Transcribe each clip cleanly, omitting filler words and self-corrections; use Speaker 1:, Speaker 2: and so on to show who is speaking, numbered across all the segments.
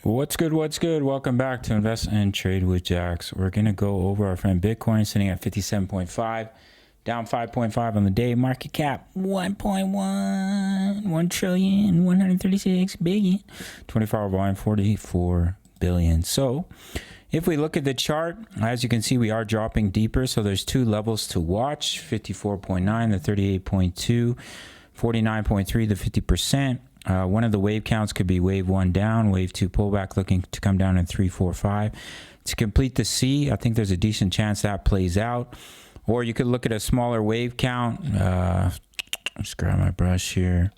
Speaker 1: What's good? What's good? Welcome back to Invest and Trade with Jax. We're going to go over our friend Bitcoin sitting at 57.5, down 5.5 on the day. Market cap 1 trillion, 136 billion. 24-hour volume 44 billion. So if we look at the chart, as you can see, we are dropping deeper. So there's two levels to watch: 54.9, the 38.2, 49.3, the 50%. One of the wave counts could be wave 1 down, wave 2 pullback looking to come down in 3, 4, 5. To complete the C, I think there's a decent chance that plays out. Or you could look at a smaller wave count. Just grab my brush here.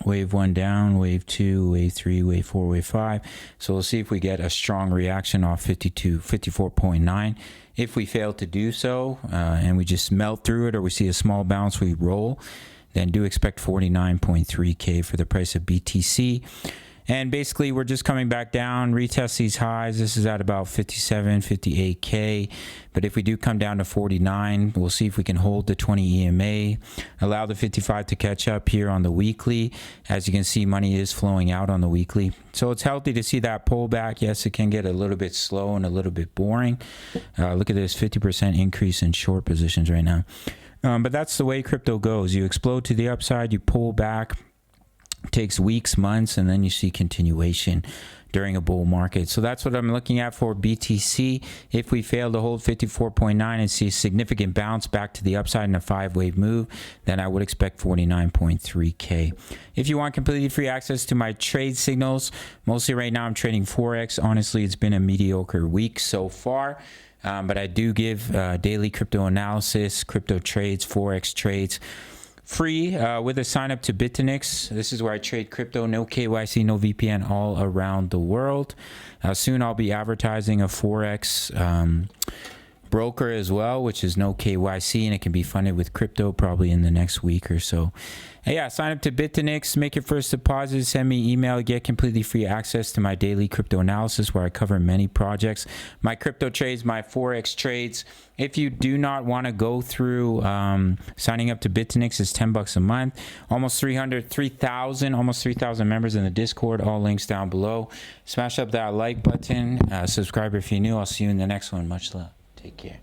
Speaker 1: Wave 1 down, wave 2, wave 3, wave 4, wave 5. So we'll see if we get a strong reaction off 54.9. If we fail to do so and we just melt through it, or we see a small bounce, we roll, then do expect 49.3K for the price of BTC. And basically, we're just coming back down, retest these highs. This is at about 57, 58K. But if we do come down to 49, we'll see if we can hold the 20 EMA, allow the 55 to catch up here on the weekly. As you can see, money is flowing out on the weekly. So it's healthy to see that pullback. Yes, it can get a little bit slow and a little bit boring. Look at this 50% increase in short positions right now. But that's the way crypto goes. You explode to the upside, you pull back, takes weeks, months, and then you see continuation during a bull market. So that's what I'm looking at for BTC. If we fail to hold 54.9 and see a significant bounce back to the upside in a 5-wave move, then I would expect 49.3K. If you want completely free access to my trade signals, mostly right now I'm trading Forex. Honestly, it's been a mediocre week so far. But I do give daily crypto analysis, crypto trades, Forex trades free with a sign up to BITUNIX. This is where I trade crypto, no KYC, no VPN, all around the world. Soon I'll be advertising a Forex broker as well, which is no KYC, and it can be funded with crypto probably in the next week or so. And yeah, sign up to BITUNIX, make your first deposit, send me email, get completely free access to my daily crypto analysis where I cover many projects, my crypto trades, my Forex trades. If you do not want to go through signing up to BITUNIX, is $10 a month. Almost 3,000 members in the Discord. All links down below. Smash up that like button. Subscribe if you're new. I'll see you in the next one. Much love. Take care.